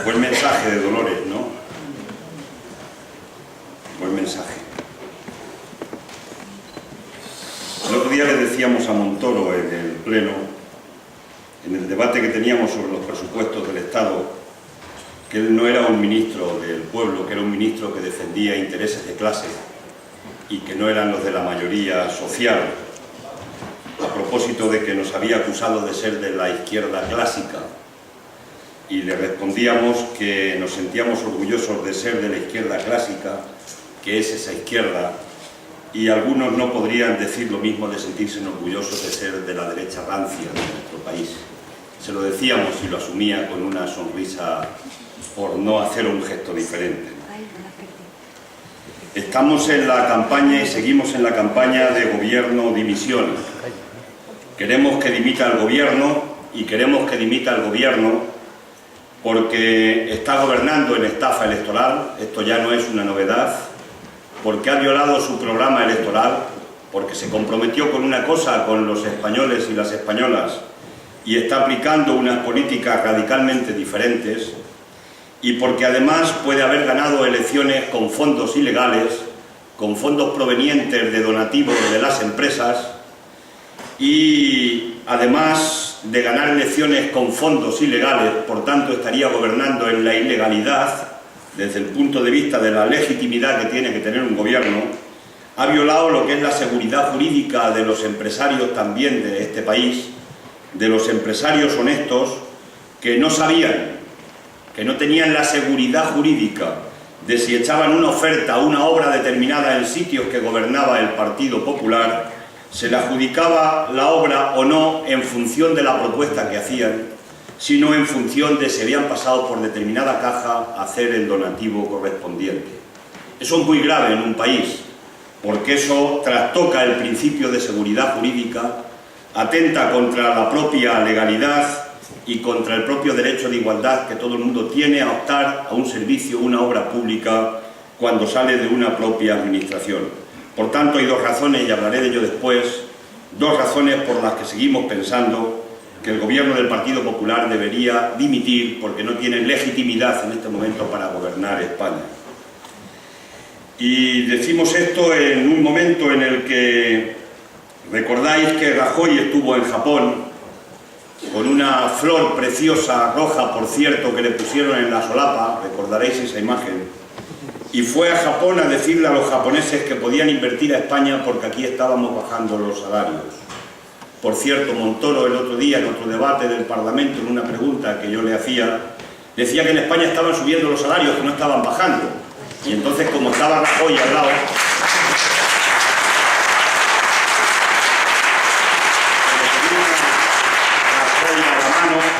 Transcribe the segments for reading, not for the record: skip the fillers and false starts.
Buen mensaje de Dolores, ¿no? Buen mensaje. El otro día le decíamos a Montoro en el Pleno, en el debate que teníamos sobre los presupuestos del Estado, que él no era un ministro del pueblo, que era un ministro que defendía intereses de clase y que no eran los de la mayoría social, a propósito de que nos había acusado de ser de la izquierda clásica. Y le respondíamos que nos sentíamos orgullosos de ser de la izquierda clásica, que es esa izquierda, y algunos no podrían decir lo mismo de sentirse orgullosos de ser de la derecha rancia de nuestro país. Se lo decíamos y lo asumía con una sonrisa por no hacer un gesto diferente. Estamos en la campaña y seguimos en la campaña de gobierno dimisión. Queremos que dimita el gobierno y queremos que dimita el gobierno porque está gobernando en estafa electoral, esto ya no es una novedad, porque ha violado su programa electoral, porque se comprometió con una cosa con los españoles y las españolas y está aplicando unas políticas radicalmente diferentes, y porque además puede haber ganado elecciones con fondos ilegales, con fondos provenientes de donativos de las empresas, y además de ganar elecciones con fondos ilegales, por tanto estaría gobernando en la ilegalidad desde el punto de vista de la legitimidad que tiene que tener un gobierno. Ha violado lo que es la seguridad jurídica de los empresarios también de este país, de los empresarios honestos que no sabían, que no tenían la seguridad jurídica de si echaban una oferta, una obra determinada en sitios que gobernaba el Partido Popular, se le adjudicaba la obra o no en función de la propuesta que hacían, sino en función de si habían pasado por determinada caja a hacer el donativo correspondiente. Eso es muy grave en un país, porque eso trastoca el principio de seguridad jurídica, atenta contra la propia legalidad y contra el propio derecho de igualdad que todo el mundo tiene a optar a un servicio, una obra pública, cuando sale de una propia administración. Por tanto, hay dos razones, y hablaré de ello después, dos razones por las que seguimos pensando que el gobierno del Partido Popular debería dimitir porque no tiene legitimidad en este momento para gobernar España. Y decimos esto en un momento en el que recordáis que Rajoy estuvo en Japón con una flor preciosa, roja por cierto, que le pusieron en la solapa, recordaréis esa imagen, y fue a Japón a decirle a los japoneses que podían invertir a España porque aquí estábamos bajando los salarios. Por cierto, Montoro el otro día en otro debate del Parlamento, en una pregunta que yo le hacía, decía que en España estaban subiendo los salarios, que no estaban bajando. Y entonces, como estaba Rajoy al lado,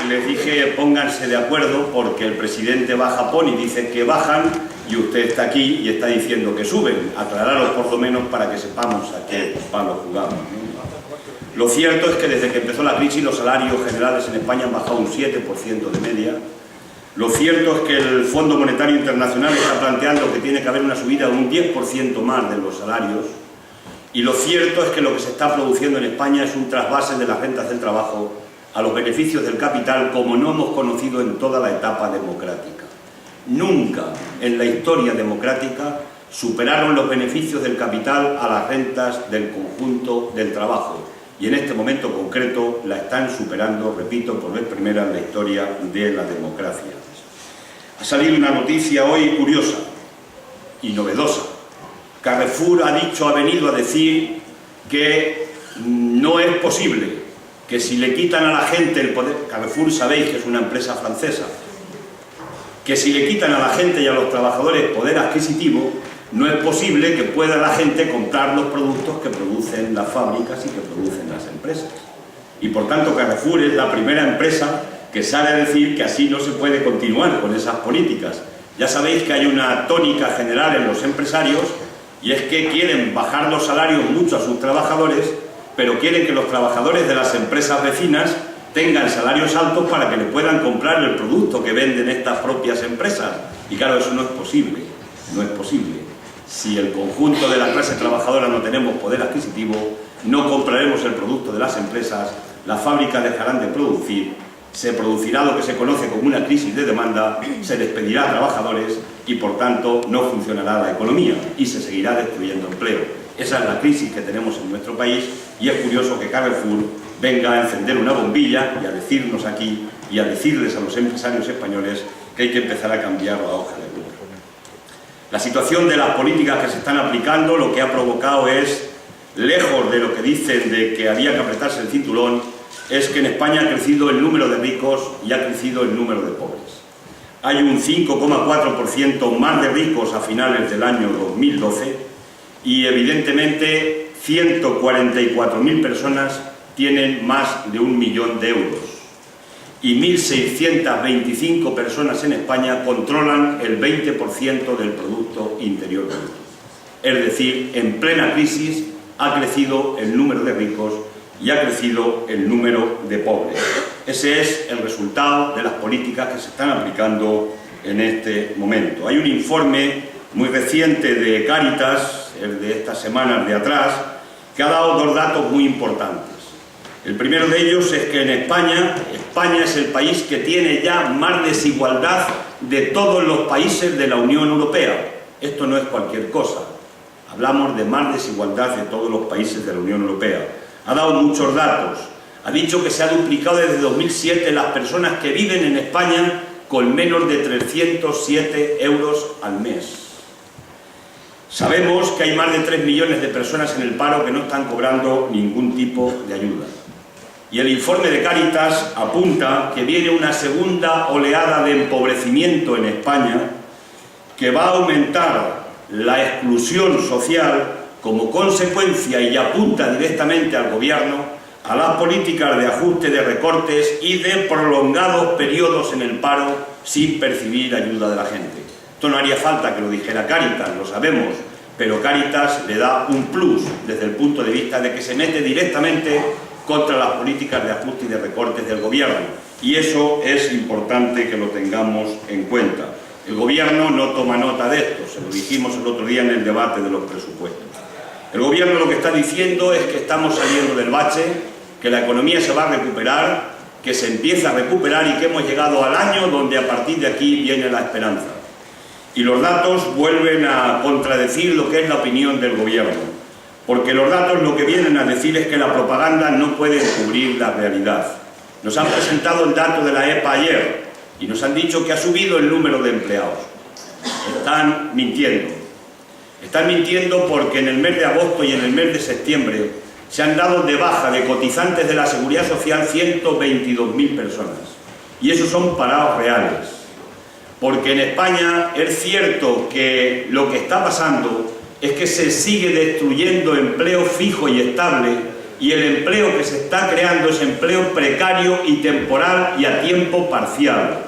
les dije pónganse de acuerdo porque el presidente va a Japón y dice que bajan y usted está aquí y está diciendo que suben. Aclararos por lo menos para que sepamos a qué palo jugamos, ¿no? Lo cierto es que desde que empezó la crisis los salarios generales en España han bajado un 7% de media. Lo cierto es que el Fondo Monetario Internacional está planteando que tiene que haber una subida de un 10% más de los salarios. Y lo cierto es que lo que se está produciendo en España es un trasvase de las rentas del trabajo a los beneficios del capital como no hemos conocido en toda la etapa democrática. Nunca en la historia democrática superaron los beneficios del capital a las rentas del conjunto del trabajo. Y en este momento concreto la están superando, repito, por vez primera en la historia de la democracia. Ha salido una noticia hoy curiosa y novedosa. Carrefour ha venido a decir que no es posible que si le quitan a la gente el poder... Carrefour sabéis que es una empresa francesa. Que si le quitan a la gente y a los trabajadores poder adquisitivo, no es posible que pueda la gente comprar los productos que producen las fábricas y que producen las empresas. Y por tanto Carrefour es la primera empresa que sale a decir que así no se puede continuar con esas políticas. Ya sabéis que hay una tónica general en los empresarios y es que quieren bajar los salarios mucho a sus trabajadores, pero quieren que los trabajadores de las empresas vecinas tengan salarios altos para que le puedan comprar el producto que venden estas propias empresas. Y claro, eso no es posible, no es posible. Si el conjunto de la clase trabajadora no tenemos poder adquisitivo, no compraremos el producto de las empresas, las fábricas dejarán de producir, se producirá lo que se conoce como una crisis de demanda, se despedirá a trabajadores y por tanto no funcionará la economía y se seguirá destruyendo empleo. Esa es la crisis que tenemos en nuestro país y es curioso que Carrefour venga a encender una bombilla y a decirnos aquí y a decirles a los empresarios españoles que hay que empezar a cambiar la hoja de ruta. La situación de las políticas que se están aplicando lo que ha provocado es, lejos de lo que dicen de que había que apretarse el cinturón, es que en España ha crecido el número de ricos y ha crecido el número de pobres. Hay un 5,4% más de ricos a finales del año 2012 y evidentemente 144.000 personas tienen más de 1 millón de euros y 1.625 personas en España controlan el 20% del Producto Interior Bruto. Es decir, en plena crisis ha crecido el número de ricos y ha crecido el número de pobres. Ese es el resultado de las políticas que se están aplicando en este momento. Hay un informe muy reciente de Cáritas, de estas semanas de atrás, que ha dado dos datos muy importantes. El primero de ellos es que en España es el país que tiene ya más desigualdad de todos los países de la Unión Europea. Esto no es cualquier cosa. Hablamos de más desigualdad de todos los países de la Unión Europea. Ha dado muchos datos. Ha dicho que se ha duplicado desde 2007 las personas que viven en España con menos de 307 euros al mes. Sabemos que hay más de 3 millones de personas en el paro que no están cobrando ningún tipo de ayuda. Y el informe de Cáritas apunta que viene una segunda oleada de empobrecimiento en España que va a aumentar la exclusión social como consecuencia y apunta directamente al gobierno a las políticas de ajuste, de recortes y de prolongados periodos en el paro sin percibir ayuda de la gente. Esto no haría falta que lo dijera Cáritas, lo sabemos, pero Cáritas le da un plus desde el punto de vista de que se mete directamente contra las políticas de ajuste y de recortes del gobierno. Y eso es importante que lo tengamos en cuenta. El gobierno no toma nota de esto, se lo dijimos el otro día en el debate de los presupuestos. El gobierno lo que está diciendo es que estamos saliendo del bache, que la economía se va a recuperar, que se empieza a recuperar y que hemos llegado al año donde a partir de aquí viene la esperanza. Y los datos vuelven a contradecir lo que es la opinión del gobierno, porque los datos lo que vienen a decir es que la propaganda no puede cubrir la realidad. Nos han presentado el dato de la EPA ayer y nos han dicho que ha subido el número de empleados. Están mintiendo. Están mintiendo porque en el mes de agosto y en el mes de septiembre se han dado de baja de cotizantes de la Seguridad Social 122.000 personas. Y esos son parados reales. Porque en España es cierto que lo que está pasando es que se sigue destruyendo empleo fijo y estable y el empleo que se está creando es empleo precario y temporal y a tiempo parcial.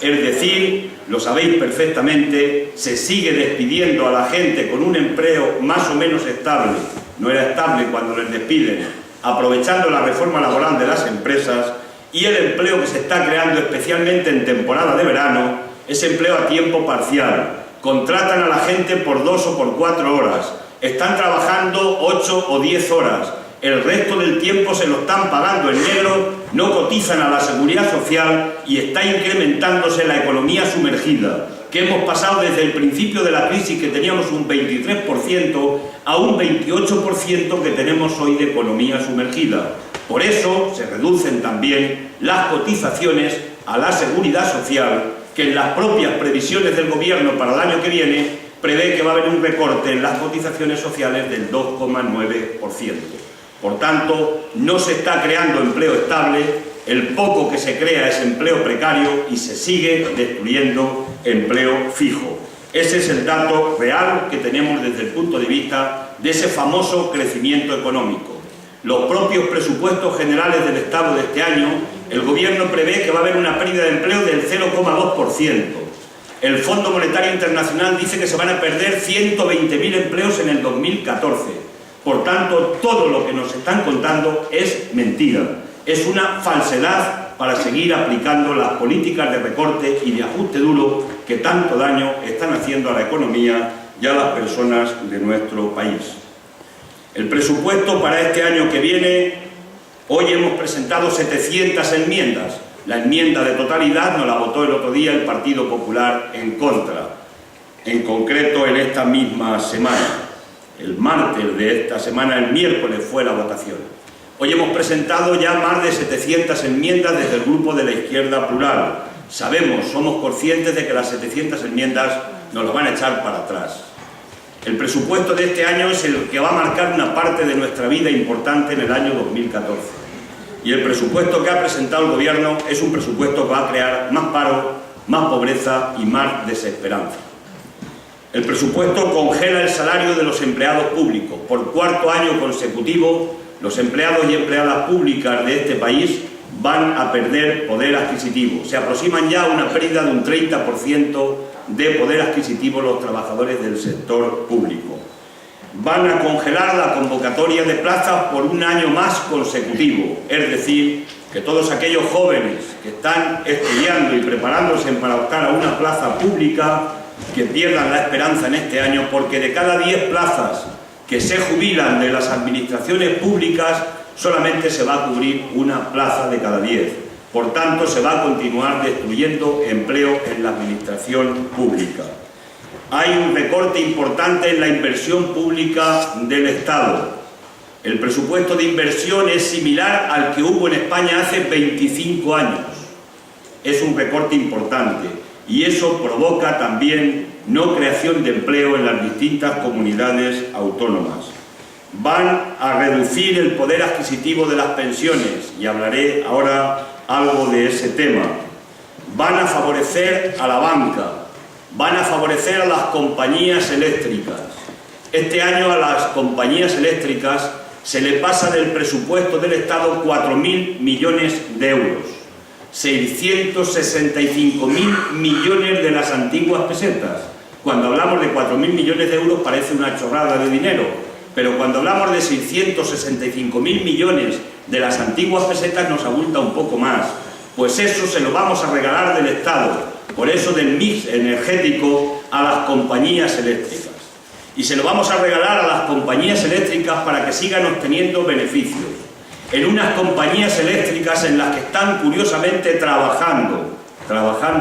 Es decir, lo sabéis perfectamente, se sigue despidiendo a la gente con un empleo más o menos estable, no era estable cuando les despiden, aprovechando la reforma laboral de las empresas, y el empleo que se está creando especialmente en temporada de verano es empleo a tiempo parcial. Contratan a la gente por 2 o por 4 horas, están trabajando 8 o 10 horas, el resto del tiempo se lo están pagando en negro, no cotizan a la Seguridad Social y está incrementándose la economía sumergida, que hemos pasado desde el principio de la crisis, que teníamos un 23%, a un 28% que tenemos hoy de economía sumergida. Por eso se reducen también las cotizaciones a la Seguridad Social, que en las propias previsiones del gobierno para el año que viene prevé que va a haber un recorte en las cotizaciones sociales del 2,9%. Por tanto, no se está creando empleo estable, el poco que se crea es empleo precario y se sigue destruyendo empleo fijo. Ese es el dato real que tenemos desde el punto de vista de ese famoso crecimiento económico. Los propios presupuestos generales del Estado de este año, el gobierno prevé que va a haber una pérdida de empleo del 0,2%. El Fondo Monetario Internacional dice que se van a perder 120.000 empleos en el 2014. Por tanto, todo lo que nos están contando es mentira. Es una falsedad para seguir aplicando las políticas de recorte y de ajuste duro que tanto daño están haciendo a la economía y a las personas de nuestro país. El presupuesto para este año que viene, hoy hemos presentado 700 enmiendas. La enmienda de totalidad nos la votó el otro día el Partido Popular en contra. En concreto, en esta misma semana, el martes de esta semana, el miércoles fue la votación. Hoy hemos presentado ya más de 700 enmiendas desde el grupo de la Izquierda Plural. Sabemos, somos conscientes de que las 700 enmiendas nos las van a echar para atrás. El presupuesto de este año es el que va a marcar una parte de nuestra vida importante en el año 2014. Y el presupuesto que ha presentado el Gobierno es un presupuesto que va a crear más paro, más pobreza y más desesperanza. El presupuesto congela el salario de los empleados públicos. Por cuarto año consecutivo, los empleados y empleadas públicas de este país van a perder poder adquisitivo. Se aproximan ya a una pérdida de un 30% de poder adquisitivo los trabajadores del sector público. Van a congelar la convocatoria de plazas por un año más consecutivo, es decir, que todos aquellos jóvenes que están estudiando y preparándose para optar a una plaza pública, que pierdan la esperanza en este año, porque de cada 10 plazas que se jubilan de las administraciones públicas, solamente se va a cubrir una plaza de cada 10. Por tanto, se va a continuar destruyendo empleo en la administración pública. Hay un recorte importante en la inversión pública del Estado. El presupuesto de inversión es similar al que hubo en España hace 25 años. Es un recorte importante y eso provoca también no creación de empleo en las distintas comunidades autónomas. Van a reducir el poder adquisitivo de las pensiones y hablaré ahora algo de ese tema. Van a favorecer a la banca, van a favorecer a las compañías eléctricas. Este año a las compañías eléctricas se le pasa del presupuesto del Estado 4.000 millones de euros, 665.000 millones de las antiguas pesetas. Cuando hablamos de 4.000 millones de euros parece una chorrada de dinero, pero cuando hablamos de 665.000 millones de las antiguas pesetas nos abulta un poco más. Pues eso se lo vamos a regalar del Estado, por eso del mix energético, a las compañías eléctricas. Y se lo vamos a regalar a las compañías eléctricas para que sigan obteniendo beneficios. En unas compañías eléctricas en las que están curiosamente trabajando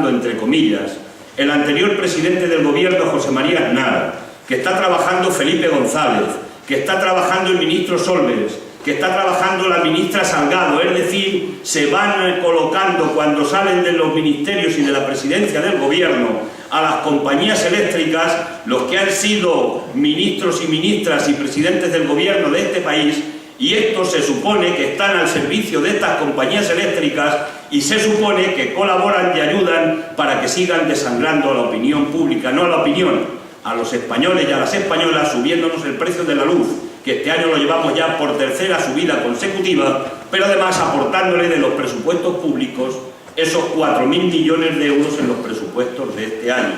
entre comillas, el anterior presidente del Gobierno, José María Aznar, que está trabajando Felipe González, que está trabajando el ministro Solbes, que está trabajando la ministra Salgado, es decir, se van colocando cuando salen de los ministerios y de la presidencia del Gobierno a las compañías eléctricas los que han sido ministros y ministras y presidentes del Gobierno de este país, y estos se supone que están al servicio de estas compañías eléctricas y se supone que colaboran y ayudan para que sigan desangrando a la opinión pública, no a la opinión, a los españoles y a las españolas, subiéndonos el precio de la luz, que este año lo llevamos ya por tercera subida consecutiva, pero además aportándole de los presupuestos públicos esos 4.000 millones de euros en los presupuestos de este año.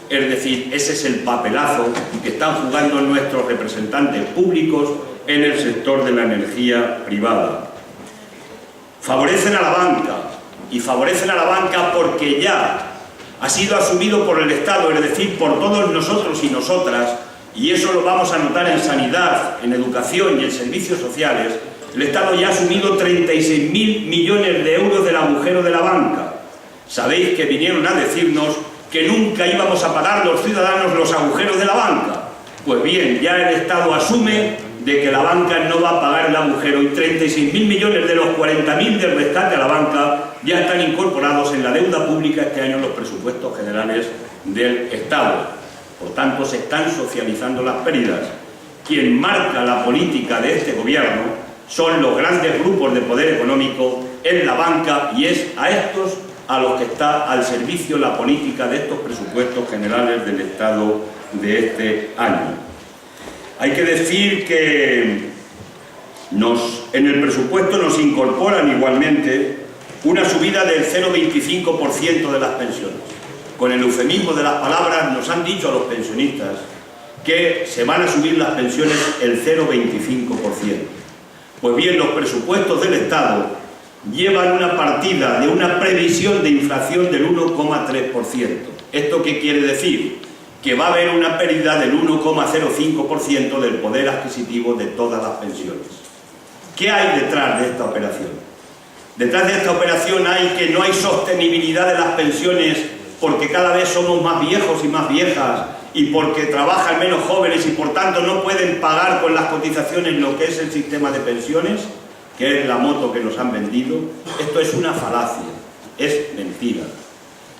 Es decir, ese es el papelazo que están jugando nuestros representantes públicos en el sector de la energía privada. Favorecen a la banca, y favorecen a la banca porque ya ha sido asumido por el Estado, es decir, por todos nosotros y nosotras, y eso lo vamos a notar en sanidad, en educación y en servicios sociales. El Estado ya ha asumido 36.000 millones de euros del agujero de la banca. Sabéis que vinieron a decirnos que nunca íbamos a pagar los ciudadanos los agujeros de la banca. Pues bien, ya el Estado asume de que la banca no va a pagar el agujero y 36.000 millones de los 40.000 del rescate a la banca ya están incorporados en la deuda pública este año en los presupuestos generales del Estado. Por tanto, se están socializando las pérdidas. Quien marca la política de este Gobierno son los grandes grupos de poder económico en la banca, y es a estos a los que está al servicio la política de estos presupuestos generales del Estado de este año. Hay que decir que en el presupuesto nos incorporan igualmente una subida del 0,25% de las pensiones. Con el eufemismo de las palabras nos han dicho a los pensionistas que se van a subir las pensiones el 0,25%. Pues bien, los presupuestos del Estado llevan una partida de una previsión de inflación del 1,3%. ¿Esto qué quiere decir? Que va a haber una pérdida del 1,05% del poder adquisitivo de todas las pensiones. ¿Qué hay detrás de esta operación? Detrás de esta operación hay que no hay sostenibilidad de las pensiones porque cada vez somos más viejos y más viejas y porque trabajan menos jóvenes y por tanto no pueden pagar con las cotizaciones lo que es el sistema de pensiones, que es la moto que nos han vendido. Esto es una falacia, es mentira.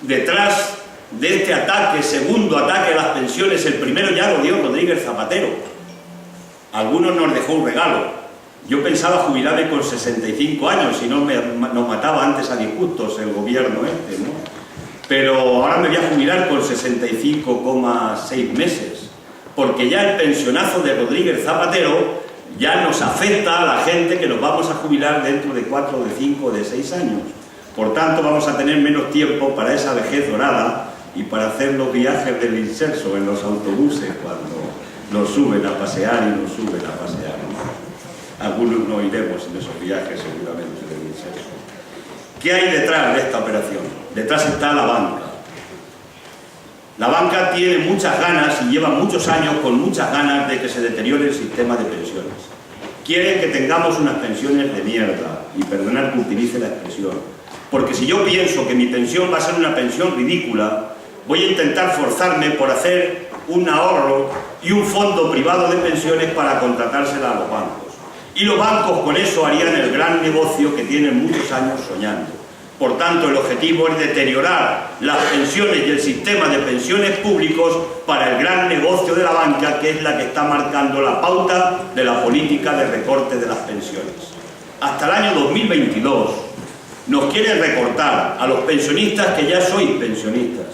Detrás de este ataque, segundo ataque a las pensiones, el primero ya lo dio Rodríguez Zapatero. Algunos nos dejó un regalo. Yo pensaba jubilarme con 65 años, si no nos mataba antes a disgustos el gobierno este, ¿no? Pero ahora me voy a jubilar con 65,6 meses, porque ya el pensionazo de Rodríguez Zapatero ya nos afecta a la gente que nos vamos a jubilar dentro de 4, de 5, de 6 años. Por tanto, vamos a tener menos tiempo para esa vejez dorada y para hacer los viajes del inserso en los autobuses cuando nos suben a pasear y nos suben a pasear, ¿no? Algunos no iremos en esos viajes seguramente del inserso. ¿Qué hay detrás de esta operación? Detrás está la banca. La banca tiene muchas ganas y lleva muchos años con muchas ganas de que se deteriore el sistema de pensiones. Quieren que tengamos unas pensiones de mierda, y perdonad que utilice la expresión, porque si yo pienso que mi pensión va a ser una pensión ridícula, voy a intentar forzarme por hacer un ahorro y un fondo privado de pensiones para contratársela a los bancos. Y los bancos con eso harían el gran negocio que tienen muchos años soñando. Por tanto, el objetivo es deteriorar las pensiones y el sistema de pensiones públicos para el gran negocio de la banca, que es la que está marcando la pauta de la política de recorte de las pensiones. Hasta el año 2022 nos quieren recortar a los pensionistas que ya sois pensionistas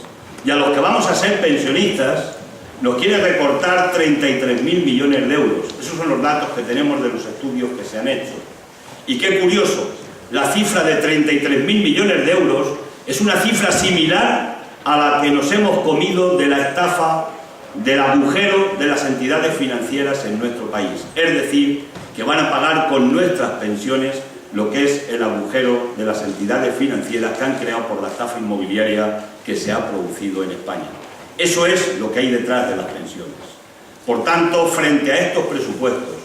y a los que vamos a ser pensionistas nos quieren recortar 33.000 millones de euros. Esos son los datos que tenemos de los estudios que se han hecho. Y qué curioso, la cifra de 33.000 millones de euros es una cifra similar a la que nos hemos comido de la estafa del agujero de las entidades financieras en nuestro país. Es decir, que van a pagar con nuestras pensiones lo que es el agujero de las entidades financieras que han creado por la estafa inmobiliaria que se ha producido en España. Eso es lo que hay detrás de las pensiones. Por tanto, frente a estos presupuestos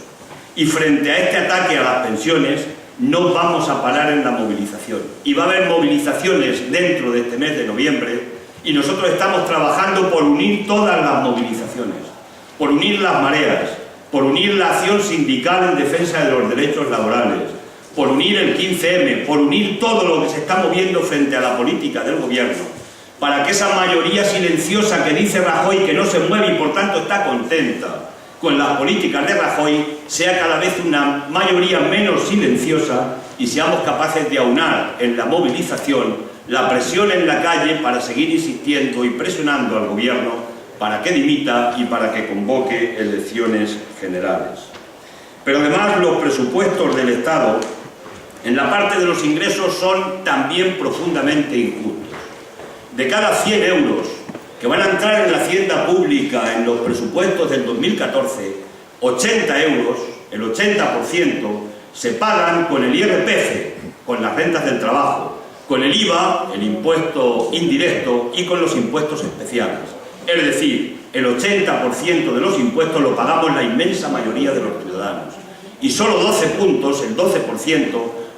y frente a este ataque a las pensiones, no vamos a parar en la movilización. Y va a haber movilizaciones dentro de este mes de noviembre y nosotros estamos trabajando por unir todas las movilizaciones, por unir las mareas, por unir la acción sindical en defensa de los derechos laborales, por unir el 15M, por unir todo lo que se está moviendo frente a la política del gobierno, para que esa mayoría silenciosa que dice Rajoy que no se mueve y por tanto está contenta con las políticas de Rajoy, sea cada vez una mayoría menos silenciosa y seamos capaces de aunar en la movilización la presión en la calle para seguir insistiendo y presionando al gobierno para que dimita y para que convoque elecciones generales. Pero además los presupuestos del Estado en la parte de los ingresos son también profundamente injustos. De cada 100 euros que van a entrar en la hacienda pública en los presupuestos del 2014, 80 euros, el 80%, se pagan con el IRPF, con las rentas del trabajo, con el IVA, el impuesto indirecto, y con los impuestos especiales. Es decir, el 80% de los impuestos lo pagamos la inmensa mayoría de los ciudadanos. Y solo 12 puntos, el 12%,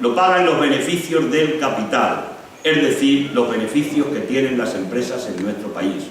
lo pagan los beneficios del capital, es decir, los beneficios que tienen las empresas en nuestro país.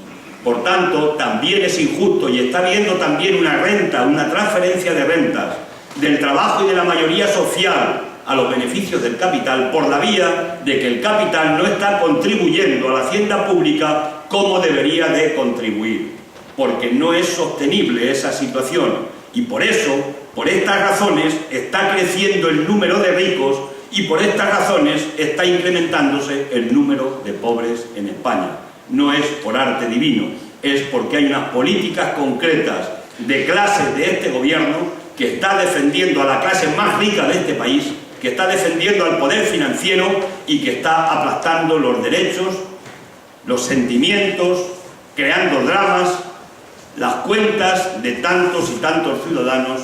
Por tanto, también es injusto y está habiendo también una renta, una transferencia de rentas del trabajo y de la mayoría social a los beneficios del capital por la vía de que el capital no está contribuyendo a la hacienda pública como debería de contribuir, porque no es sostenible esa situación y por eso, por estas razones, está creciendo el número de ricos y por estas razones está incrementándose el número de pobres en España. No es por arte divino, es porque hay unas políticas concretas de clases de este gobierno que está defendiendo a la clase más rica de este país, que está defendiendo al poder financiero y que está aplastando los derechos, los sentimientos, creando dramas, las cuentas de tantos y tantos ciudadanos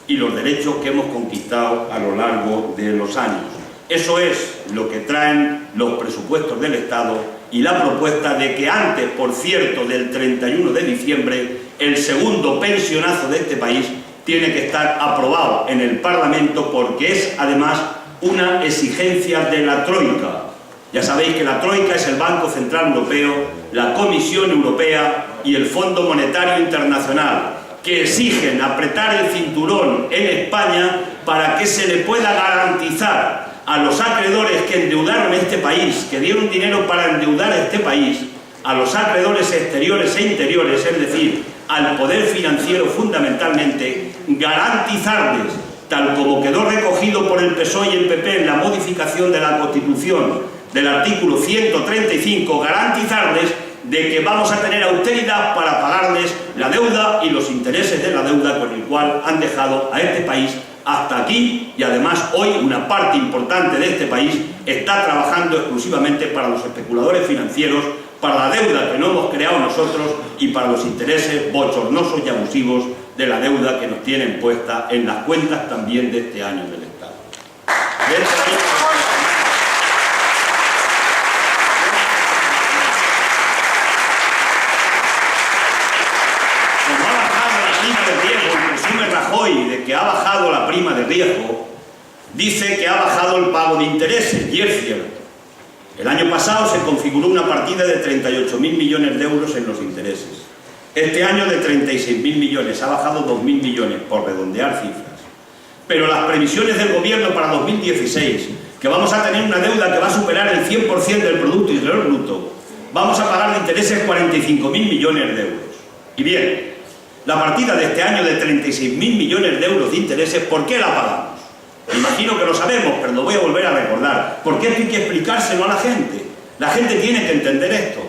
y los derechos que hemos conquistado a lo largo de los años. Eso es lo que traen los presupuestos del Estado y la propuesta de que antes, por cierto, del 31 de diciembre, el segundo pensionazo de este país tiene que estar aprobado en el Parlamento porque es, además, una exigencia de la Troika. Ya sabéis que la Troika es el Banco Central Europeo, la Comisión Europea y el Fondo Monetario Internacional, que exigen apretar el cinturón en España para que se le pueda garantizar a los acreedores que endeudaron este país, que dieron dinero para endeudar a este país, a los acreedores exteriores e interiores, es decir, al poder financiero fundamentalmente, garantizarles, tal como quedó recogido por el PSOE y el PP en la modificación de la Constitución del artículo 135, garantizarles de que vamos a tener austeridad para pagarles la deuda y los intereses de la deuda con el cual han dejado a este país hasta aquí, y además hoy una parte importante de este país está trabajando exclusivamente para los especuladores financieros, para la deuda que no hemos creado nosotros y para los intereses bochornosos y abusivos de la deuda que nos tienen puesta en las cuentas también de este año del Estado. Rajoy de que ha bajado la prima de riesgo, dice que ha bajado el pago de intereses, y es cierto. El año pasado se configuró una partida de 38.000 millones de euros en los intereses. Este año de 36.000 millones, ha bajado 2.000 millones, por redondear cifras. Pero las previsiones del gobierno para 2016, que vamos a tener una deuda que va a superar el 100% del Producto Interior Bruto, vamos a pagar de intereses 45.000 millones de euros. Y bien, la partida de este año de 36.000 millones de euros de intereses, ¿por qué la pagamos? Me imagino que lo sabemos, pero lo voy a volver a recordar, porque esto hay que explicárselo a la gente. La gente tiene que entender esto.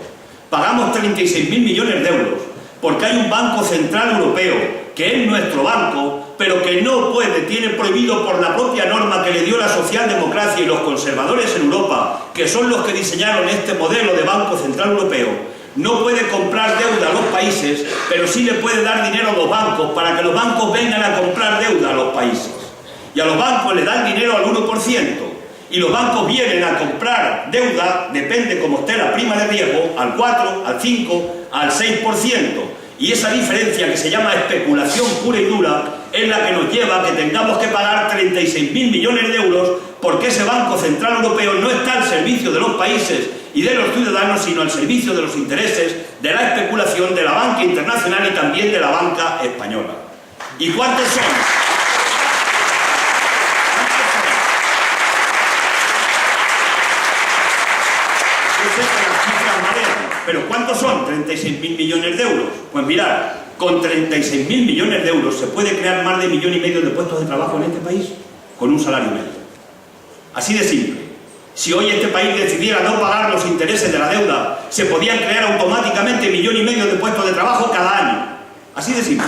Pagamos 36.000 millones de euros porque hay un Banco Central Europeo, que es nuestro banco, pero que no puede, tiene prohibido por la propia norma que le dio la socialdemocracia y los conservadores en Europa, que son los que diseñaron este modelo de Banco Central Europeo, no puede comprar deuda a los países, pero sí le puede dar dinero a los bancos para que los bancos vengan a comprar deuda a los países. Y a los bancos le dan dinero al 1%, y los bancos vienen a comprar deuda, depende como esté la prima de riesgo, al 4, al 5, al 6%. Y esa diferencia, que se llama especulación pura y dura, es la que nos lleva a que tengamos que pagar 36.000 millones de euros, porque ese Banco Central Europeo no está al servicio de los países y de los ciudadanos, sino al servicio de los intereses de la especulación de la banca internacional y también de la banca española. ¿Y cuántos son? ¿Pero cuántos son 36.000 millones de euros? Pues mirad, con 36.000 millones de euros se puede crear más de 1,5 millones de puestos de trabajo en este país con un salario medio. Así de simple. Si hoy este país decidiera no pagar los intereses de la deuda, se podían crear automáticamente 1,5 millones de puestos de trabajo cada año. Así de simple.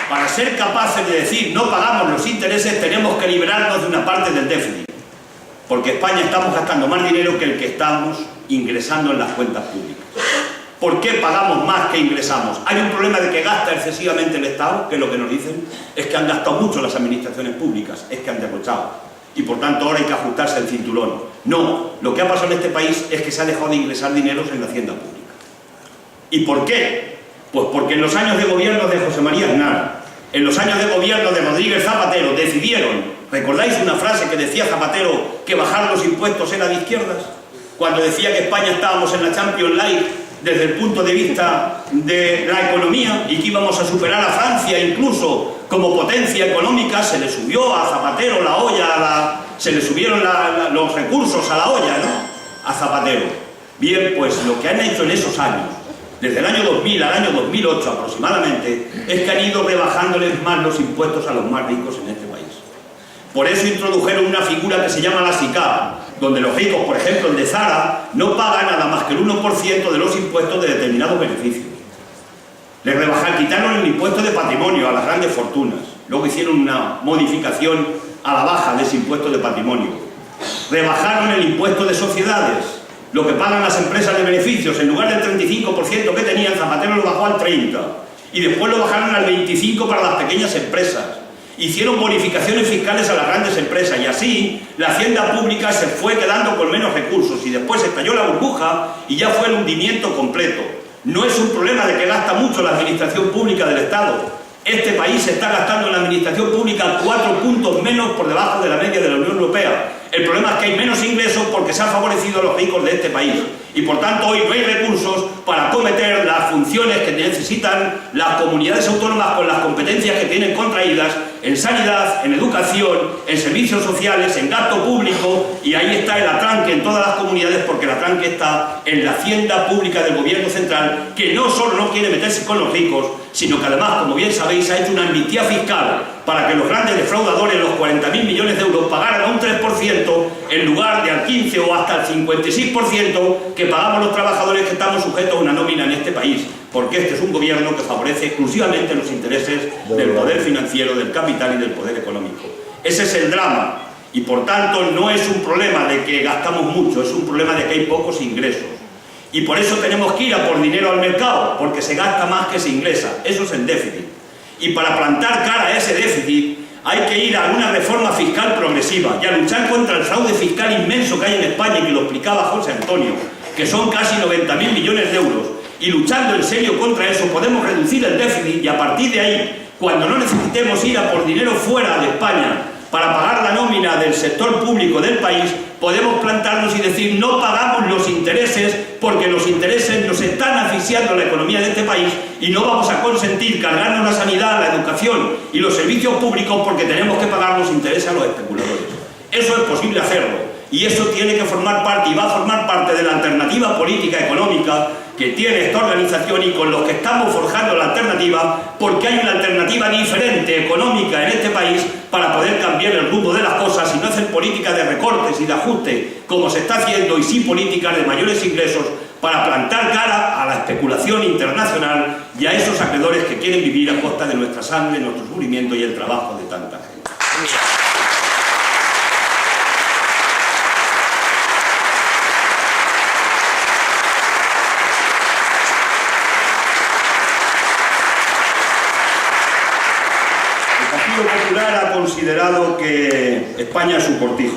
Para ser capaces de decir no pagamos los intereses, tenemos que liberarnos de una parte del déficit, porque España estamos gastando más dinero que el que estamos ingresando en las cuentas públicas. ¿Por qué pagamos más que ingresamos? Hay un problema de que gasta excesivamente el Estado, que es lo que nos dicen, es que han gastado mucho las administraciones públicas, es que han derrochado, y por tanto ahora hay que ajustarse el cinturón. No, lo que ha pasado en este país es que se ha dejado de ingresar dineros en la hacienda pública. ¿Y por qué? Pues porque en los años de gobierno de José María Aznar, en los años de gobierno de Rodríguez Zapatero, decidieron, ¿recordáis una frase que decía Zapatero, que bajar los impuestos era de izquierdas? Cuando decía que España estábamos en la Champions League desde el punto de vista de la economía y que íbamos a superar a Francia incluso como potencia económica, se le subió a Zapatero la olla, se le subieron los recursos a la olla, ¿no? A Zapatero. Bien, pues lo que han hecho en esos años, desde el año 2000 al año 2008 aproximadamente, es que han ido rebajándoles más los impuestos a los más ricos en este país. Por eso introdujeron una figura que se llama la SICAV, donde los ricos, por ejemplo el de Zara, no pagan nada más que el 1% de los impuestos de determinados beneficios. Les rebajaron, quitaron el impuesto de patrimonio a las grandes fortunas, luego hicieron una modificación a la baja de ese impuesto de patrimonio. Rebajaron el impuesto de sociedades, lo que pagan las empresas de beneficios, en lugar del 35% que tenían, Zapatero lo bajó al 30%, y después lo bajaron al 25% para las pequeñas empresas. Hicieron bonificaciones fiscales a las grandes empresas, y así la hacienda pública se fue quedando con menos recursos, y después estalló la burbuja y ya fue el hundimiento completo. No es un problema de que gasta mucho la administración pública del Estado. Este país se está gastando en la administración pública 4 puntos menos por debajo de la media de la Unión Europea. El problema es que hay menos ingresos porque se han favorecido a los ricos de este país. Y por tanto hoy no hay recursos para acometer las funciones que necesitan las comunidades autónomas con las competencias que tienen contraídas en sanidad, en educación, en servicios sociales, en gasto público, y ahí está el atranque en todas las comunidades, porque el atranque está en la hacienda pública del gobierno central, que no solo no quiere meterse con los ricos, sino que además, como bien sabéis, ha hecho una amnistía fiscal para que los grandes defraudadores, los 40.000 millones de euros, pagaran un 3% en lugar de al 15 o hasta el 56% que pagamos los trabajadores que estamos sujetos a una nómina en este país, porque este es un gobierno que favorece exclusivamente los intereses del poder financiero, del capital y del poder económico. Ese es el drama, y por tanto no es un problema de que gastamos mucho, es un problema de que hay pocos ingresos. Y por eso tenemos que ir a por dinero al mercado, porque se gasta más que se ingresa. Eso es el déficit. Y para plantar cara a ese déficit hay que ir a una reforma fiscal progresiva y a luchar contra el fraude fiscal inmenso que hay en España, y que lo explicaba José Antonio, que son casi 90.000 millones de euros. Y luchando en serio contra eso podemos reducir el déficit, y a partir de ahí, cuando no necesitemos ir a por dinero fuera de España para pagar la nómina del sector público del país, podemos plantarnos y decir: no pagamos los intereses, porque los intereses nos están asfixiando la economía de este país, y no vamos a consentir cargarnos la sanidad, la educación y los servicios públicos porque tenemos que pagar los intereses a los especuladores. Eso es posible hacerlo, y eso tiene que formar parte, y va a formar parte de la alternativa política económica que tiene esta organización, y con los que estamos forjando la alternativa, porque hay una alternativa diferente económica en este país para poder cambiar el rumbo de las cosas y no hacer políticas de recortes y de ajuste como se está haciendo, y sí políticas de mayores ingresos para plantar cara a la especulación internacional y a esos acreedores que quieren vivir a costa de nuestra sangre, nuestro sufrimiento y el trabajo de tanta gente. El Partido Popular ha considerado que España es su cortijo,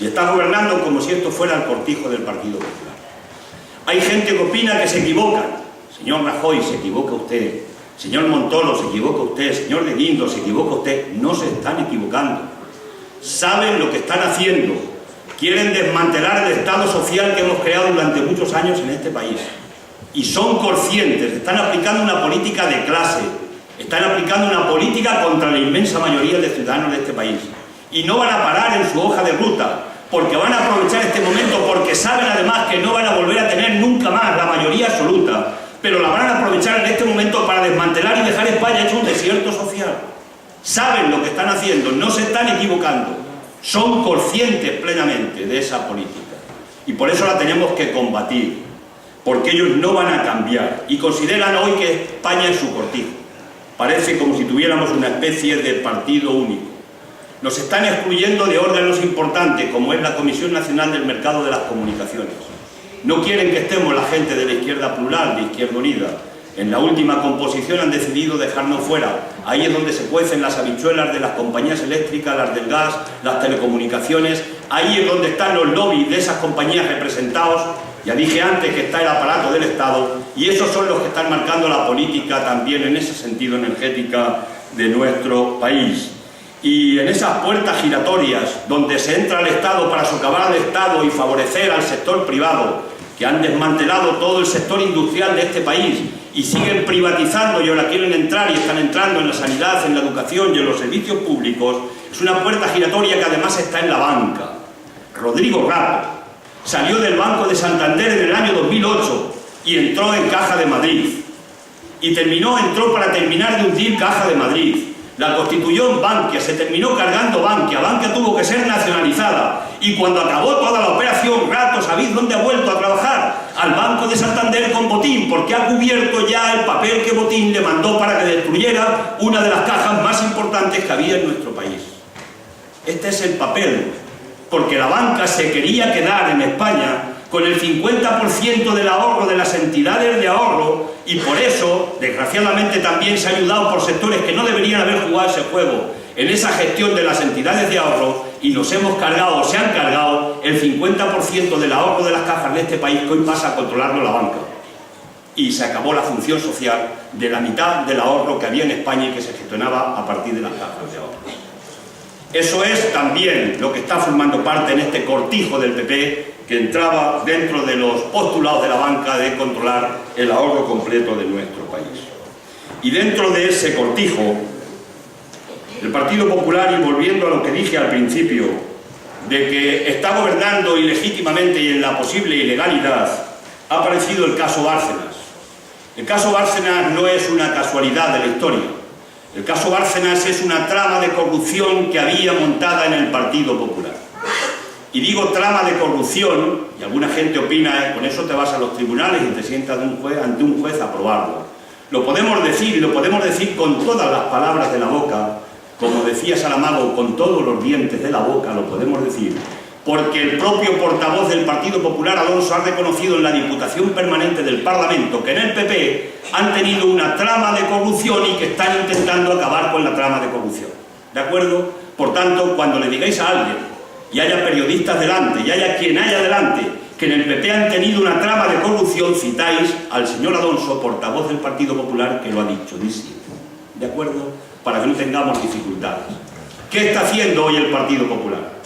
y está gobernando como si esto fuera el cortijo del Partido Popular. Hay gente que opina que se equivocan. Señor Rajoy, se equivoca usted. Señor Montoro, se equivoca usted. Señor de Guindos, se equivoca usted. No se están equivocando. Saben lo que están haciendo. Quieren desmantelar el Estado social que hemos creado durante muchos años en este país. Y son conscientes. Están aplicando una política de clase. Están aplicando una política contra la inmensa mayoría de ciudadanos de este país. Y no van a parar en su hoja de ruta, porque van a aprovechar este momento, porque saben además que no van a volver a tener nunca más la mayoría absoluta, pero la van a aprovechar en este momento para desmantelar y dejar España hecho un desierto social. Saben lo que están haciendo, no se están equivocando, son conscientes plenamente de esa política, y por eso la tenemos que combatir, porque ellos no van a cambiar y consideran hoy que España es su cortijo. Parece como si tuviéramos una especie de partido único. Nos están excluyendo de órganos importantes, como es la Comisión Nacional del Mercado de las Comunicaciones. No quieren que estemos la gente de la izquierda plural, de Izquierda Unida. En la última composición han decidido dejarnos fuera. Ahí es donde se cuecen las habichuelas de las compañías eléctricas, las del gas, las telecomunicaciones. Ahí es donde están los lobbies de esas compañías representados. Ya dije antes que está el aparato del Estado, y esos son los que están marcando la política también en ese sentido energética de nuestro país. Y en esas puertas giratorias donde se entra al Estado para socavar al Estado y favorecer al sector privado, que han desmantelado todo el sector industrial de este país y siguen privatizando, y ahora quieren entrar y están entrando en la sanidad, en la educación y en los servicios públicos, es una puerta giratoria que además está en la banca. Rodrigo Rato salió del Banco de Santander en el año 2008 y entró en Caja de Madrid. Y entró para terminar de hundir Caja de Madrid. La constituyó en Bankia, se terminó cargando Bankia. Bankia tuvo que ser nacionalizada. Y cuando acabó toda la operación, Rato, ¿sabéis dónde ha vuelto a trabajar? Al Banco de Santander con Botín, porque ha cubierto ya el papel que Botín le mandó para que destruyera una de las cajas más importantes que había en nuestro país. Este es el papel, porque la banca se quería quedar en España con el 50% del ahorro de las entidades de ahorro, y por eso, desgraciadamente, también se ha ayudado por sectores que no deberían haber jugado ese juego en esa gestión de las entidades de ahorro, y nos hemos cargado, o se han cargado, el 50% del ahorro de las cajas de este país, que hoy pasa a controlarlo la banca. y se acabó la función social de la mitad del ahorro que había en España y que se gestionaba a partir de las cajas de ahorro. Eso es también lo que está formando parte en este cortijo del PP, que entraba dentro de los postulados de la banca de controlar el ahorro completo de nuestro país. Y dentro de ese cortijo, el Partido Popular, y volviendo a lo que dije al principio, de que está gobernando ilegítimamente y en la posible ilegalidad, ha aparecido el caso Bárcenas. El caso Bárcenas no es una casualidad de la historia. El caso Bárcenas es una trama de corrupción que había montada en el Partido Popular. Y digo trama de corrupción, y alguna gente opina, con eso te vas a los tribunales y te sientas ante un juez a probarlo. Lo podemos decir, y lo podemos decir con todas las palabras de la boca, como decía Saramago, con todos los dientes de la boca lo podemos decir, porque el propio portavoz del Partido Popular, Alonso, ha reconocido en la Diputación Permanente del Parlamento que en el PP han tenido una trama de corrupción y que están intentando acabar con la trama de corrupción. ¿De acuerdo? Por tanto, cuando le digáis a alguien, y haya periodistas delante, y haya quien haya delante, que en el PP han tenido una trama de corrupción, citáis al señor Alonso, portavoz del Partido Popular, que lo ha dicho. ¿De acuerdo? Para que no tengamos dificultades. ¿Qué está haciendo hoy el Partido Popular?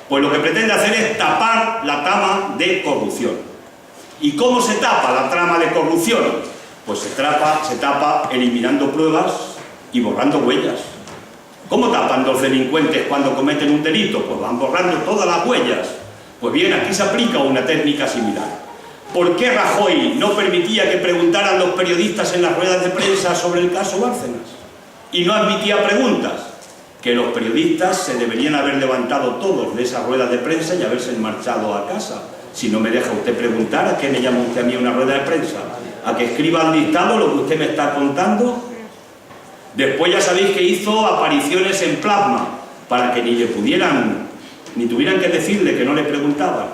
Pues lo que pretende hacer es tapar la trama de corrupción. ¿Y cómo se tapa la trama de corrupción? Pues se tapa eliminando pruebas y borrando huellas. ¿Cómo tapan los delincuentes cuando cometen un delito? Pues van borrando todas las huellas. Pues bien, aquí se aplica una técnica similar. ¿Por qué Rajoy no permitía que preguntaran los periodistas en las ruedas de prensa sobre el caso Bárcenas? Y no admitía preguntas. Que los periodistas se deberían haber levantado todos de esas ruedas de prensa y haberse marchado a casa. Si no me deja usted preguntar, ¿a qué me llama usted a mí una rueda de prensa? ¿A que escriba al dictado lo que usted me está contando? Después ya sabéis que hizo apariciones en plasma para que ni le pudieran, ni tuvieran que decirle que no le preguntaban.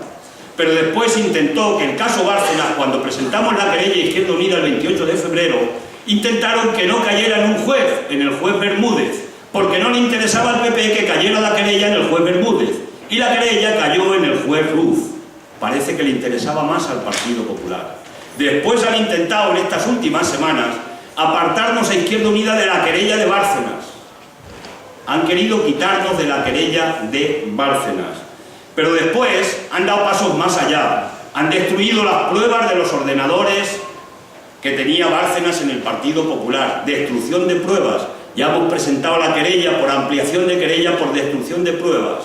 Pero después intentó que el caso Bárcenas, cuando presentamos la querella Izquierda Unida el 28 de febrero, intentaron que no cayera en un juez, en el juez Bermúdez, porque no le interesaba al PP que cayera la querella en el juez Bermúdez, y la querella cayó en el juez Ruz. Parece que le interesaba más al Partido Popular. Después han intentado en estas últimas semanas apartarnos a Izquierda Unida de la querella de Bárcenas. Han querido quitarnos de la querella de Bárcenas. Pero después han dado pasos más allá. Han destruido las pruebas de los ordenadores que tenía Bárcenas en el Partido Popular. Destrucción de pruebas. Ya hemos presentado la querella por ampliación de querella por destrucción de pruebas.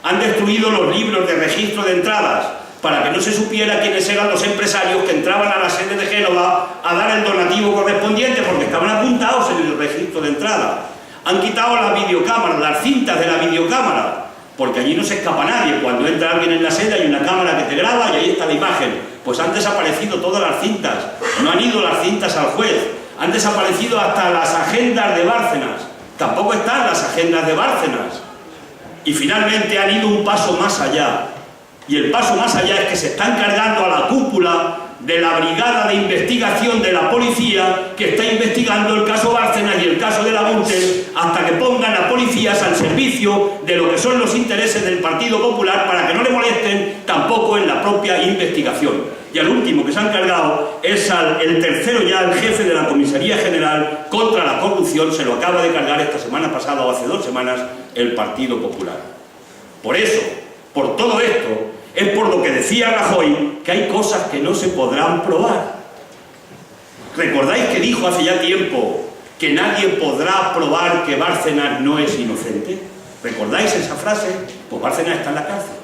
Han destruido los libros de registro de entradas para que no se supiera quiénes eran los empresarios que entraban a la sede de Génova a dar el donativo correspondiente porque estaban apuntados en el registro de entrada. Han quitado las videocámaras, las cintas de la videocámara, porque allí no se escapa nadie. Cuando entra alguien en la sede hay una cámara que te graba y ahí está la imagen. Pues han desaparecido todas las cintas. No han ido las cintas al juez. Han desaparecido hasta las agendas de Bárcenas. Tampoco están las agendas de Bárcenas. Y finalmente han ido un paso más allá. Y el paso más allá es que se están cargando a la cúpula de la brigada de investigación de la policía que está investigando el caso Bárcenas y el caso de la Gürtel hasta que pongan a policías al servicio de lo que son los intereses del Partido Popular para que no le molesten tampoco en la propia investigación. Y al último que se han cargado es el tercero ya, el jefe de la Comisaría General contra la Corrupción, se lo acaba de cargar esta semana pasada o hace 2 semanas el Partido Popular. Por eso, por todo esto, es por lo que decía Rajoy que hay cosas que no se podrán probar. ¿Recordáis que dijo hace ya tiempo que nadie podrá probar que Bárcenas no es inocente? ¿Recordáis esa frase? Pues Bárcenas está en la cárcel.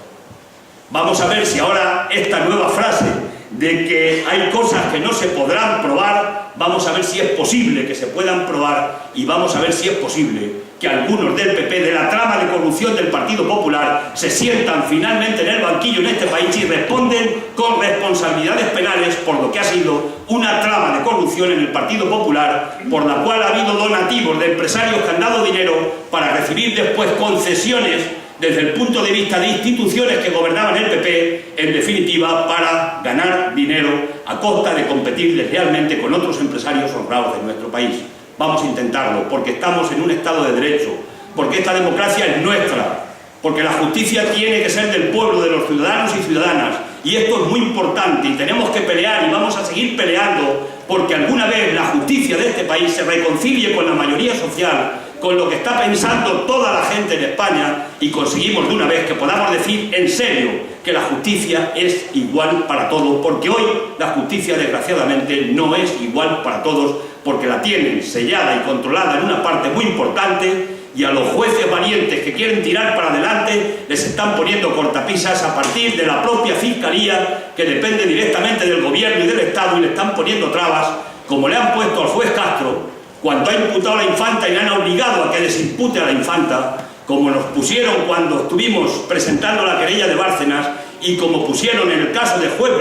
Vamos a ver si ahora esta nueva frase de que hay cosas que no se podrán probar, vamos a ver si es posible que se puedan probar y vamos a ver si es posible que algunos del PP, de la trama de corrupción del Partido Popular, se sientan finalmente en el banquillo en este país y responden con responsabilidades penales por lo que ha sido una trama de corrupción en el Partido Popular, por la cual ha habido donativos de empresarios que han dado dinero para recibir después concesiones desde el punto de vista de instituciones que gobernaban el PP, en definitiva, para ganar dinero a costa de competir deslealmente con otros empresarios honrados de nuestro país. Vamos a intentarlo, porque estamos en un Estado de Derecho, porque esta democracia es nuestra, porque la justicia tiene que ser del pueblo, de los ciudadanos y ciudadanas, y esto es muy importante, y tenemos que pelear, y vamos a seguir peleando porque alguna vez la justicia de este país se reconcilie con la mayoría social, con lo que está pensando toda la gente en España, y conseguimos de una vez que podamos decir en serio que la justicia es igual para todos, porque hoy la justicia desgraciadamente no es igual para todos, porque la tienen sellada y controlada en una parte muy importante, y a los jueces valientes que quieren tirar para adelante les están poniendo cortapisas a partir de la propia Fiscalía, que depende directamente del gobierno y del Estado, y le están poniendo trabas, como le han puesto al juez Castro cuando ha imputado a la infanta y le han obligado a que desimpute a la infanta, como nos pusieron cuando estuvimos presentando la querella de Bárcenas, y como pusieron en el caso del juez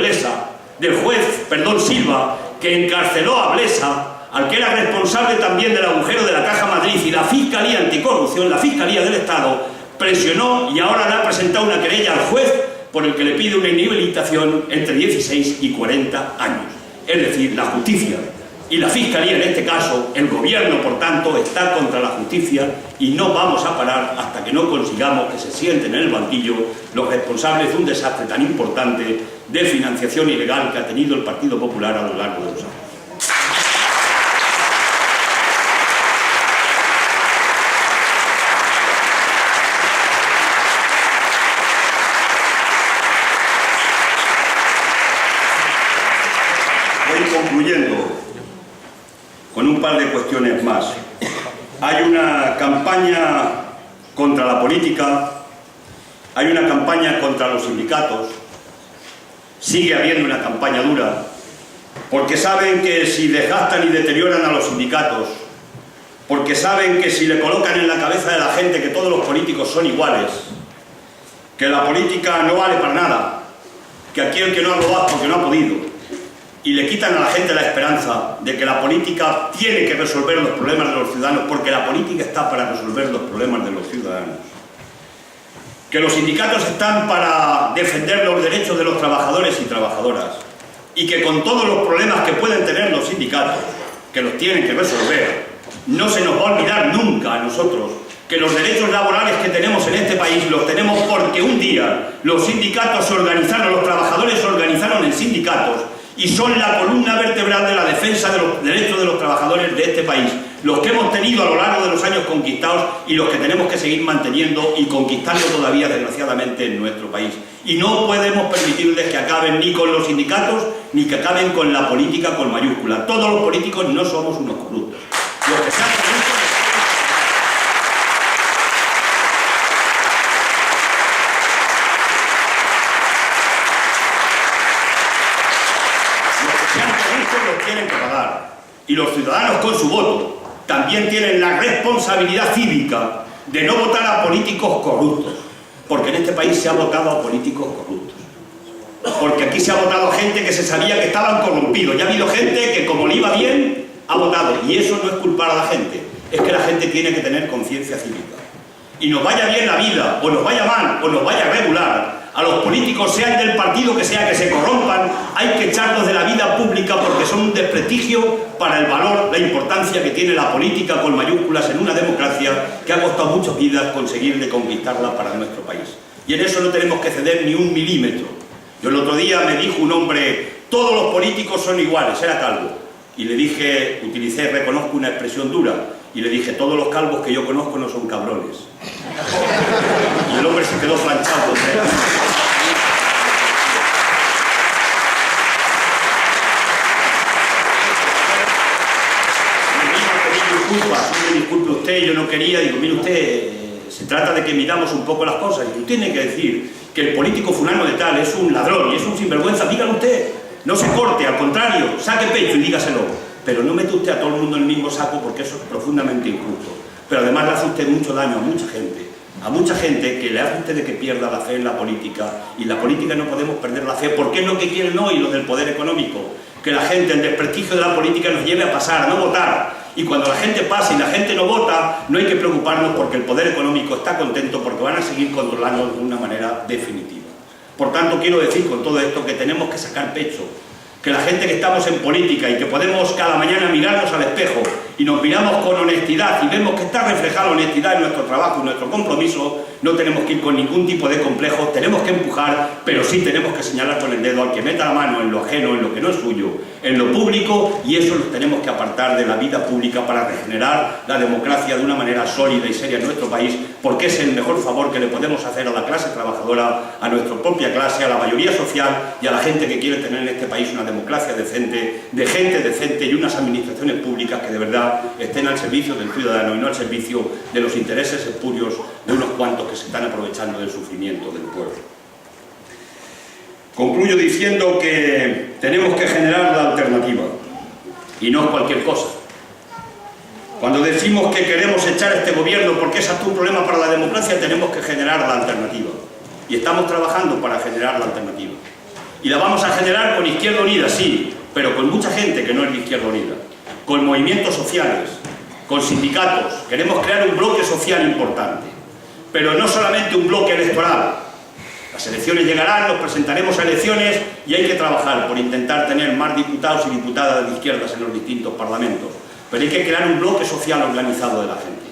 Silva, que encarceló a Blesa, al que era responsable también del agujero de la Caja Madrid, y la Fiscalía Anticorrupción, la Fiscalía del Estado, presionó y ahora le ha presentado una querella al juez por el que le pide una inhabilitación entre 16 y 40 años. Es decir, la justicia y la Fiscalía, en este caso, el gobierno, por tanto, está contra la justicia, y no vamos a parar hasta que no consigamos que se sienten en el banquillo los responsables de un desastre tan importante de financiación ilegal que ha tenido el Partido Popular a lo largo de los años. Concluyendo con un par de cuestiones más. Hay una campaña contra la política, hay una campaña contra los sindicatos, sigue habiendo una campaña dura, porque saben que si desgastan y deterioran a los sindicatos, porque saben que si le colocan en la cabeza de la gente que todos los políticos son iguales, que la política no vale para nada, que aquí el que no ha robado porque no ha podido, y le quitan a la gente la esperanza de que la política tiene que resolver los problemas de los ciudadanos, porque la política está para resolver los problemas de los ciudadanos, que los sindicatos están para defender los derechos de los trabajadores y trabajadoras, y que con todos los problemas que pueden tener los sindicatos, que los tienen que resolver, no se nos va a olvidar nunca a nosotros que los derechos laborales que tenemos en este país los tenemos porque un día los sindicatos se organizaron, los trabajadores se organizaron en sindicatos, y son la columna vertebral de la defensa de los derechos de los trabajadores de este país, los que hemos tenido a lo largo de los años conquistados y los que tenemos que seguir manteniendo y conquistando todavía, desgraciadamente, en nuestro país. Y no podemos permitirles que acaben ni con los sindicatos ni que acaben con la política con mayúscula. Todos los políticos no somos unos corruptos. Los que sean corruptos, los tienen que pagar, y los ciudadanos con su voto también tienen la responsabilidad cívica de no votar a políticos corruptos, porque en este país se ha votado a políticos corruptos, porque aquí se ha votado a gente que se sabía que estaban corrompidos, y ha habido gente que, como le iba bien, ha votado, y eso no es culpar a la gente, es que la gente tiene que tener conciencia cívica, y nos vaya bien la vida, o nos vaya mal, o nos vaya regular, a los políticos, sean del partido que sea, que se corrompan, hay que echarlos de la vida pública, porque son un desprestigio para el valor, la importancia que tiene la política con mayúsculas en una democracia que ha costado muchas vidas conseguir de conquistarla para nuestro país. Y en eso no tenemos que ceder ni un milímetro. Yo el otro día me dijo un hombre, todos los políticos son iguales, era calvo, y le dije, reconozco una expresión dura, y le dije, todos los calvos que yo conozco no son cabrones. Y el hombre se quedó planchado. Disculpe usted, yo no quería, digo, mire usted, se trata de que miramos un poco las cosas, y usted tiene que decir que el político fulano de tal es un ladrón y es un sinvergüenza, dígalo usted, no se corte, al contrario, saque pecho y dígaselo, pero no mete usted a todo el mundo en el mismo saco, porque eso es profundamente injusto, pero además le hace usted mucho daño a mucha gente que le hace usted de que pierda la fe en la política, y la política no podemos perder la fe, porque es lo que quieren hoy los del poder económico, que la gente, el desprestigio de la política nos lleve a pasar, a no votar. Y cuando la gente pasa y la gente no vota, no hay que preocuparnos, porque el poder económico está contento, porque van a seguir controlando de una manera definitiva. Por tanto, quiero decir con todo esto que tenemos que sacar pecho, que la gente que estamos en política y que podemos cada mañana mirarnos al espejo y nos miramos con honestidad y vemos que está reflejada la honestidad en nuestro trabajo y nuestro compromiso, no tenemos que ir con ningún tipo de complejo, tenemos que empujar, pero sí tenemos que señalar con el dedo al que meta la mano en lo ajeno, en lo que no es suyo, en lo público, y eso lo tenemos que apartar de la vida pública para regenerar la democracia de una manera sólida y seria en nuestro país, porque es el mejor favor que le podemos hacer a la clase trabajadora, a nuestra propia clase, a la mayoría social y a la gente que quiere tener en este país una democracia decente, de gente decente y unas administraciones públicas que de verdad estén al servicio del ciudadano y no al servicio de los intereses espurios de unos cuantos que se están aprovechando del sufrimiento del pueblo. Concluyo diciendo que tenemos que generar la alternativa y no cualquier cosa. Cuando decimos que queremos echar a este gobierno porque es hasta un problema para la democracia, tenemos que generar la alternativa. Y estamos trabajando para generar la alternativa. Y la vamos a generar con Izquierda Unida, sí, pero con mucha gente que no es de Izquierda Unida, con movimientos sociales, con sindicatos. Queremos crear un bloque social importante, pero no solamente un bloque electoral. Las elecciones llegarán, nos presentaremos a elecciones y hay que trabajar por intentar tener más diputados y diputadas de izquierdas en los distintos parlamentos. Pero hay que crear un bloque social organizado de la gente.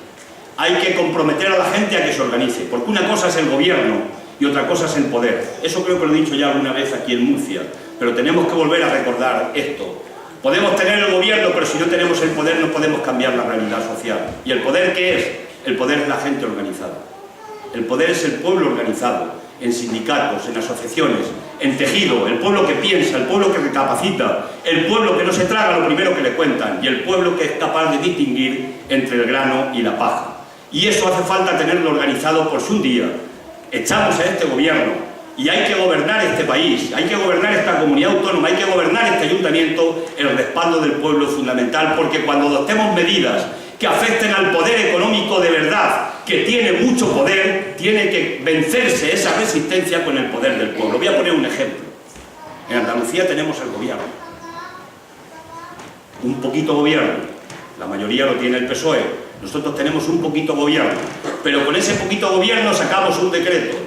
Hay que comprometer a la gente a que se organice, porque una cosa es el gobierno y otra cosa es el poder. Eso creo que lo he dicho ya alguna vez aquí en Murcia, pero tenemos que volver a recordar esto. Podemos tener el gobierno, pero si no tenemos el poder no podemos cambiar la realidad social. ¿Y el poder qué es? El poder es la gente organizada. El poder es el pueblo organizado, en sindicatos, en asociaciones, en tejido, el pueblo que piensa, el pueblo que recapacita, el pueblo que no se traga lo primero que le cuentan y el pueblo que es capaz de distinguir entre el grano y la paja. Y eso hace falta tenerlo organizado por si un día echamos a este gobierno y hay que gobernar este país, hay que gobernar esta comunidad autónoma, hay que gobernar este ayuntamiento, el respaldo del pueblo es fundamental, porque cuando adoptemos medidas que afecten al poder económico de verdad, que tiene mucho poder, tiene que vencerse esa resistencia con el poder del pueblo. Voy a poner un ejemplo. En Andalucía tenemos el gobierno. Un poquito gobierno. La mayoría lo tiene el PSOE. Nosotros tenemos un poquito gobierno. Pero con ese poquito gobierno sacamos un decreto.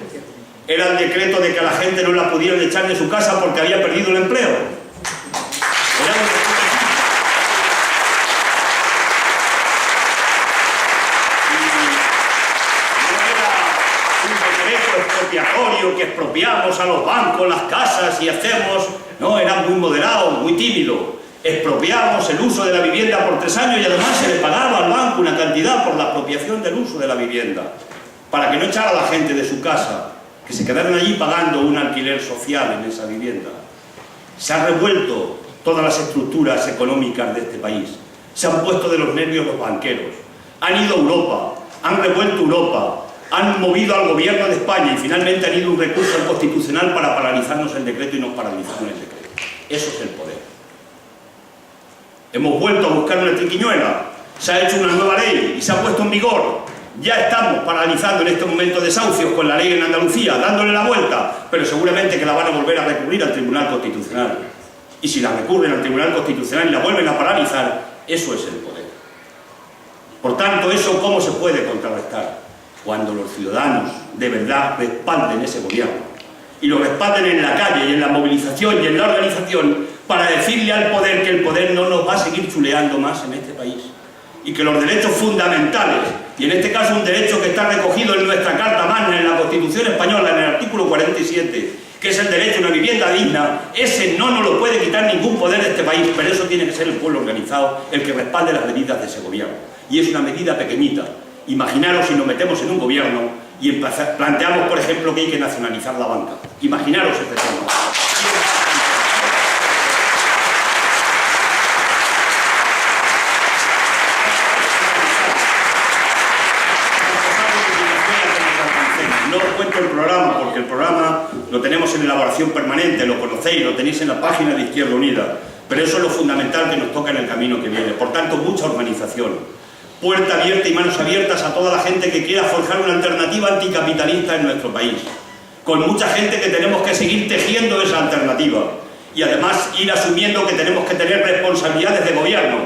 Era el decreto de que a la gente no la pudieran echar de su casa porque había perdido el empleo. Era que expropiamos a los bancos las casas y hacemos, no, era muy moderado, muy tímido. Expropiamos el uso de la vivienda por 3 años y además se le pagaba al banco una cantidad por la expropiación del uso de la vivienda, para que no echara a la gente de su casa, que se quedaran allí pagando un alquiler social en esa vivienda. Se han revuelto todas las estructuras económicas de este país, se han puesto de los nervios los banqueros, han ido a Europa, han revuelto Europa, han movido al gobierno de España y finalmente han ido un recurso constitucional para paralizarnos el decreto y nos paralizaron el decreto. Eso es el poder. Hemos vuelto a buscar una triquiñuela, se ha hecho una nueva ley y se ha puesto en vigor. Ya estamos paralizando en este momento desahucios con la ley en Andalucía, dándole la vuelta, pero seguramente que la van a volver a recurrir al Tribunal Constitucional. Y si la recurren al Tribunal Constitucional y la vuelven a paralizar, eso es el poder. Por tanto, ¿eso cómo se puede contrarrestar? Cuando los ciudadanos de verdad respalden ese gobierno y lo respalden en la calle y en la movilización y en la organización para decirle al poder que el poder no nos va a seguir chuleando más en este país y que los derechos fundamentales, y en este caso un derecho que está recogido en nuestra Carta Magna, en la Constitución Española, en el artículo 47, que es el derecho a una vivienda digna, ese no nos lo puede quitar ningún poder de este país, pero eso tiene que ser el pueblo organizado el que respalde las medidas de ese gobierno. Y es una medida pequeñita. Imaginaros si nos metemos en un gobierno y planteamos, por ejemplo, que hay que nacionalizar la banca. Imaginaros este tema. No os cuento el programa, porque el programa lo tenemos en elaboración permanente, lo conocéis, lo tenéis en la página de Izquierda Unida, pero eso es lo fundamental que nos toca en el camino que viene. Por tanto, mucha organización. Puerta abierta y manos abiertas a toda la gente que quiera forjar una alternativa anticapitalista en nuestro país. Con mucha gente que tenemos que seguir tejiendo esa alternativa. Y además ir asumiendo que tenemos que tener responsabilidades de gobierno.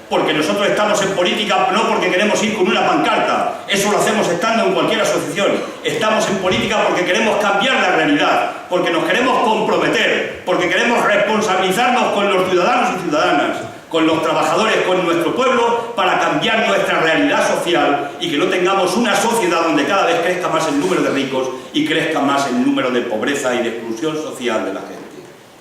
Porque nosotros estamos en política no porque queremos ir con una pancarta. Eso lo hacemos estando en cualquier asociación. Estamos en política porque queremos cambiar la realidad. Porque nos queremos comprometer. Porque queremos responsabilizarnos con los ciudadanos y ciudadanas. con los trabajadores, con nuestro pueblo, para cambiar nuestra realidad social y que no tengamos una sociedad donde cada vez crezca más el número de ricos y crezca más el número de pobreza y de exclusión social de la gente.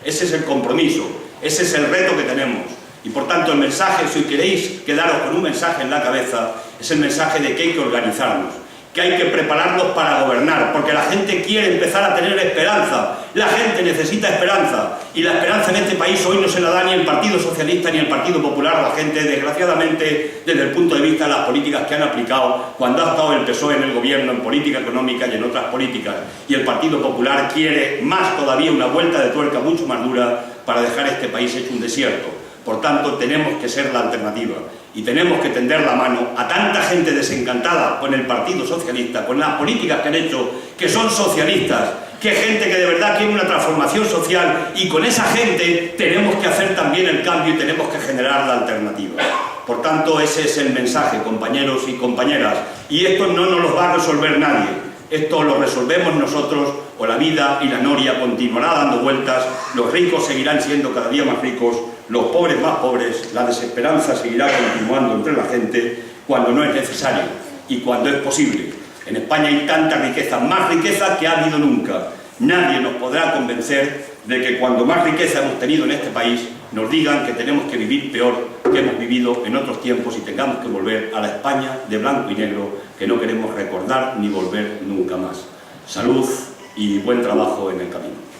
Ese es el compromiso, ese es el reto que tenemos. Y por tanto el mensaje, si queréis quedaros con un mensaje en la cabeza, es el mensaje de que hay que organizarnos, que hay que prepararnos para gobernar, porque la gente quiere empezar a tener esperanza, la gente necesita esperanza, y la esperanza en este país hoy no se la da ni el Partido Socialista ni el Partido Popular a la gente, desgraciadamente, desde el punto de vista de las políticas que han aplicado cuando ha estado el PSOE en el gobierno, en política económica y en otras políticas, y el Partido Popular quiere más todavía, una vuelta de tuerca mucho más dura para dejar este país hecho un desierto. Por tanto, tenemos que ser la alternativa y tenemos que tender la mano a tanta gente desencantada con el Partido Socialista, con las políticas que han hecho, que son socialistas, que gente que de verdad quiere una transformación social, y con esa gente tenemos que hacer también el cambio y tenemos que generar la alternativa. Por tanto, ese es el mensaje, compañeros y compañeras, y esto no nos lo va a resolver nadie. Esto lo resolvemos nosotros, o la vida y la noria continuará dando vueltas, los ricos seguirán siendo cada día más ricos, los pobres más pobres, la desesperanza seguirá continuando entre la gente cuando no es necesario y cuando es posible. En España hay tanta riqueza, más riqueza que ha habido nunca. Nadie nos podrá convencer de que cuando más riqueza hemos tenido en este país, nos digan que tenemos que vivir peor que hemos vivido en otros tiempos y tengamos que volver a la España de blanco y negro que no queremos recordar ni volver nunca más. Salud y buen trabajo en el camino.